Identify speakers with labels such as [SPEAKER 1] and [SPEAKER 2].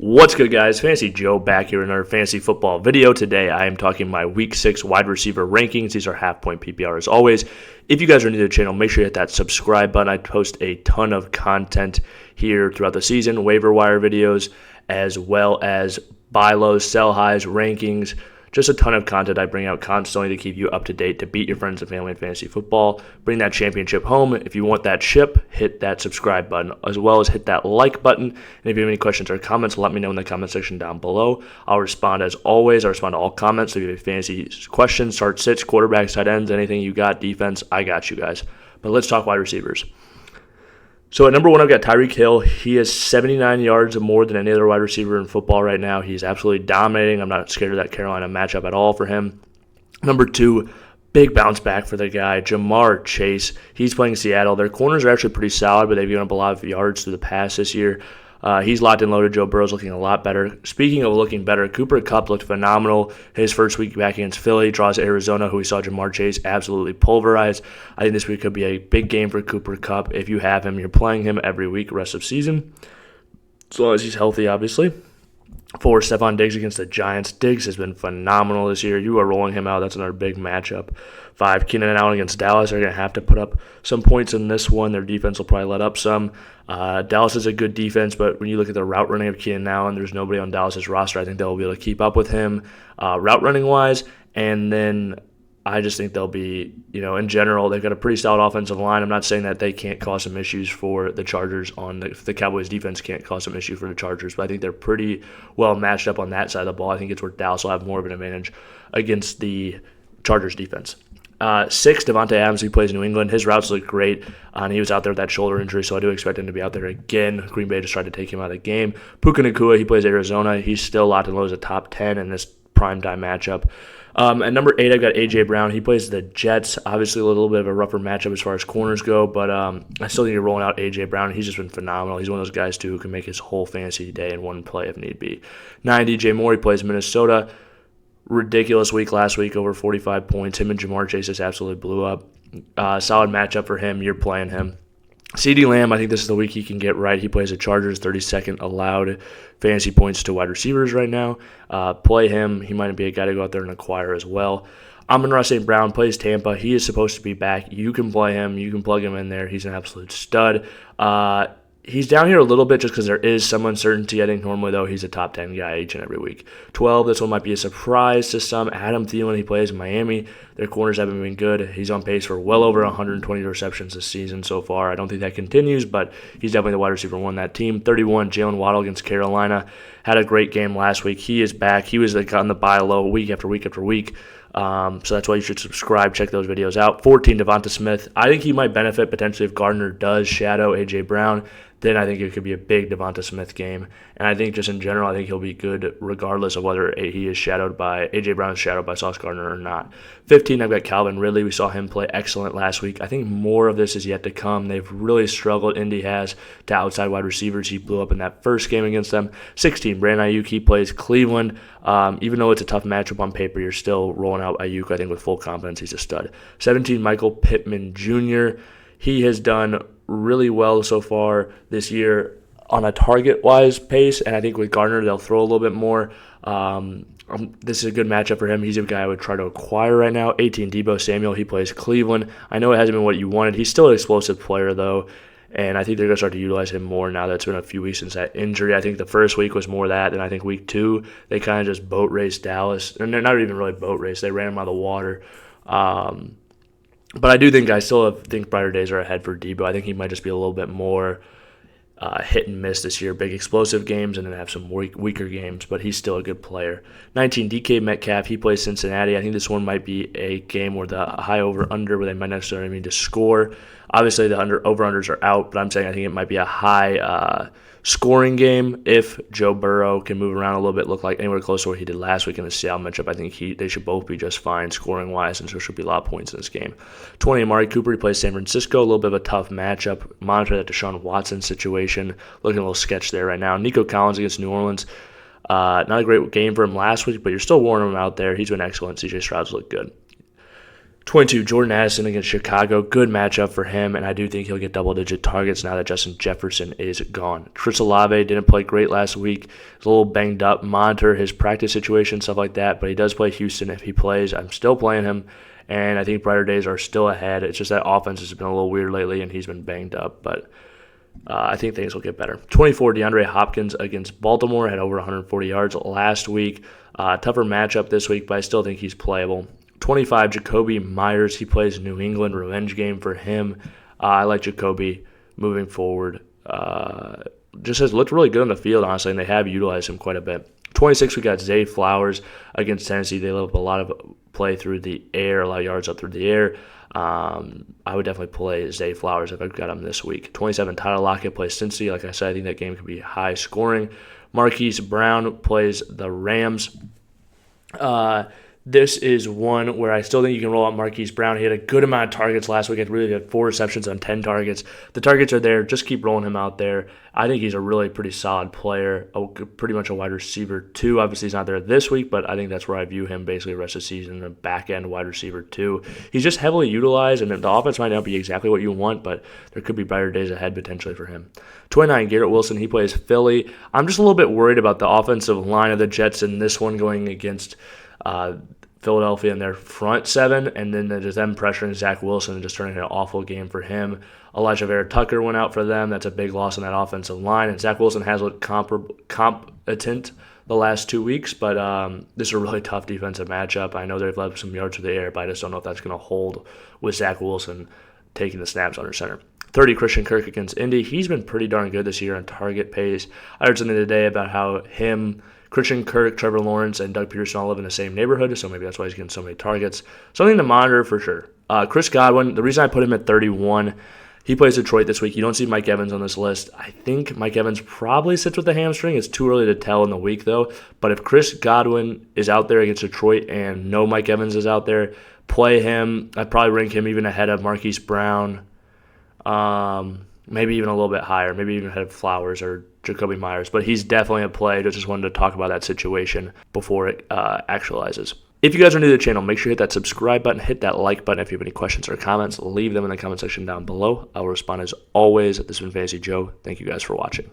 [SPEAKER 1] What's good, guys? Fantasy Joe back here in our fantasy football video. Today I am talking my Week 6 wide receiver rankings. These are half-point PPR as always. If you guys are new to the channel, make sure you hit that subscribe button. I post a ton of content here throughout the season, waiver wire videos, as well as buy lows, sell highs, rankings, just a ton of content I bring out constantly to keep you up to date, to beat your friends and family in fantasy football, bring that championship home. If you want that ship, hit that subscribe button, as well as hit that like button. And if you have any questions or comments, let me know in the comment section down below. I'll respond as always. I respond to all comments. So if you have fantasy questions, start sits, quarterbacks, tight ends, anything you got, defense, I got you guys. But let's talk wide receivers. So at number one, I've got Tyreek Hill. He has 79 yards or more than any other wide receiver in football right now. He's absolutely dominating. I'm not scared of that Carolina matchup at all for him. Number two, big bounce back for the guy, Jamar Chase. He's playing Seattle. Their corners are actually pretty solid, but they've given up a lot of yards through the pass this year. He's locked and loaded. Joe Burrow's looking a lot better. Speaking of looking better, Kupp looked phenomenal his first week back against Philly. Draws Arizona, who we saw Jamar Chase absolutely pulverize. I think this week could be a big game for Kupp. If you have him, you're playing him every week rest of season, as long as he's healthy, obviously. 4, Stefon Diggs against the Giants. Diggs has been phenomenal this year. You are rolling him out. That's another big matchup. 5, Keenan Allen against Dallas. They're going to have to put up some points in this one. Their defense will probably let up some. Dallas is a good defense, but when you look at the route running of Keenan Allen, there's nobody on Dallas's roster. I think they'll be able to keep up with him route running wise. And then I just think they'll be, in general, they've got a pretty solid offensive line. I'm not saying that they can't cause some issues for the Chargers the Cowboys defense can't cause some issue for the Chargers, but I think they're pretty well matched up on that side of the ball. I think it's where Dallas will have more of an advantage against the Chargers defense. 6, Davante Adams, who plays New England. His routes look great, and he was out there with that shoulder injury, so I do expect him to be out there again. Green Bay just tried to take him out of the game. Puka Nucua, he plays Arizona. He's still locked and loaded as a top 10 in this primetime matchup. At number 8, I've got A.J. Brown. He plays the Jets. Obviously, a little bit of a rougher matchup as far as corners go, but I still think you're rolling out A.J. Brown. He's just been phenomenal. He's one of those guys, too, who can make his whole fantasy day in one play if need be. 9, DJ Moore. He plays Minnesota. Ridiculous week last week, over 45 points. Him and Jamar Chase just absolutely blew up. Solid matchup for him. You're playing him. CeeDee Lamb, I think this is the week he can get right. He plays the Chargers, 32nd allowed fantasy points to wide receivers right now. Play him. He might be a guy to go out there and acquire as well. Amon-Ra St. Brown plays Tampa. He is supposed to be back. You can play him. You can plug him in there. He's an absolute stud. He's down here a little bit just because there is some uncertainty. I think normally, though, he's a top 10 guy each and every week. 12, this one might be a surprise to some. Adam Thielen, he plays in Miami. Their corners haven't been good. He's on pace for well over 120 receptions this season so far. I don't think that continues, but he's definitely the wide receiver on that team. 31, Jalen Waddle against Carolina. Had a great game last week. He is back. He was on the buy low week after week after week. So that's why you should subscribe, check those videos out. 14, Devonta Smith. I think he might benefit potentially if Gardner does shadow A.J. Brown. Then I think it could be a big Devonta Smith game. And I think just in general, I think he'll be good regardless of whether he is A.J. Brown is shadowed by Sauce Gardner or not. 15, I've got Calvin Ridley. We saw him play excellent last week. I think more of this is yet to come. They've really struggled, Indy has, to outside wide receivers. He blew up in that first game against them. 16, Brandon Ayuk. He plays Cleveland. Even though it's a tough matchup on paper, you're still rolling out Ayuk, I think, with full confidence. He's a stud. 17, Michael Pittman Jr. He has done really well so far this year on a target-wise pace, and I think with Gardner, they'll throw a little bit more. This is a good matchup for him. He's a guy I would try to acquire right now. 18, Deebo Samuel. He plays Cleveland. I know it hasn't been what you wanted. He's still an explosive player, though, and I think they're going to start to utilize him more now that it's been a few weeks since that injury. I think the first week was more that, and I think week 2, they kind of just boat raced Dallas. And they're not even really boat race. They ran him out of the water. But I still think brighter days are ahead for Deebo. I think he might just be a little bit more hit and miss this year. Big explosive games and then have some weaker games, but he's still a good player. 19, DK Metcalf. He plays Cincinnati. I think this one might be a game where the high over-under, where they might necessarily need to score. Obviously, the over-unders are out, but I'm saying I think it might be a high scoring game if Joe Burrow can move around a little bit, look like anywhere close to what he did last week in the Seattle matchup. I think they should both be just fine scoring-wise, and so there should be a lot of points in this game. 20, Amari Cooper. He plays San Francisco. A little bit of a tough matchup. Monitor that Deshaun Watson situation. Looking a little sketch there right now. Nico Collins against New Orleans. Not a great game for him last week, but you're still warning him out there. He's been excellent. CJ Stroud's looked good. 22, Jordan Addison against Chicago. Good matchup for him, and I do think he'll get double-digit targets now that Justin Jefferson is gone. Chris Olave didn't play great last week. He's a little banged up. Monitor his practice situation, stuff like that, but he does play Houston. If he plays, I'm still playing him, and I think brighter days are still ahead. It's just that offense has been a little weird lately, and he's been banged up, but I think things will get better. 24, DeAndre Hopkins against Baltimore. Had over 140 yards last week. Tougher matchup this week, but I still think he's playable. 25, Jacoby Myers. He plays New England, revenge game for him. I like Jacoby moving forward. Just has looked really good on the field, honestly, and they have utilized him quite a bit. 26, we got Zay Flowers against Tennessee. They love a lot of play through the air, a lot of yards up through the air. I would definitely play Zay Flowers if I've got him this week. 27, Tyler Lockett plays Cincy. Like I said, I think that game could be high scoring. Marquise Brown plays the Rams. This is one where I still think you can roll out Marquise Brown. He had a good amount of targets last week. He really had 4 receptions on 10 targets. The targets are there. Just keep rolling him out there. I think he's a really pretty solid player, pretty much a wide receiver 2. Obviously, he's not there this week, but I think that's where I view him basically the rest of the season, a back-end wide receiver 2. He's just heavily utilized, and the offense might not be exactly what you want, but there could be brighter days ahead potentially for him. 29, Garrett Wilson. He plays Philly. I'm just a little bit worried about the offensive line of the Jets in this one going against Philadelphia in their front 7, and then just them pressuring Zach Wilson and just turning an awful game for him. Elijah Vera Tucker went out for them. That's a big loss in that offensive line. And Zach Wilson has looked competent the last 2 weeks, but this is a really tough defensive matchup. I know they've left some yards to the air, but I just don't know if that's going to hold with Zach Wilson taking the snaps under center. 30, Christian Kirk against Indy. He's been pretty darn good this year on target pace. I heard something today about how Christian Kirk, Trevor Lawrence, and Doug Peterson all live in the same neighborhood, so maybe that's why he's getting so many targets. Something to monitor for sure. Chris Godwin, the reason I put him at 31, he plays Detroit this week. You don't see Mike Evans on this list. I think Mike Evans probably sits with the hamstring. It's too early to tell in the week, though. But if Chris Godwin is out there against Detroit and no Mike Evans is out there, play him. I'd probably rank him even ahead of Marquise Brown. Maybe even a little bit higher, maybe even ahead of Flowers or Jacoby Myers. But he's definitely a play. Just wanted to talk about that situation before it actualizes. If you guys are new to the channel, make sure you hit that subscribe button, hit that like button. If you have any questions or comments, leave them in the comment section down below. I will respond as always. This has been Fantasy Joe. Thank you guys for watching.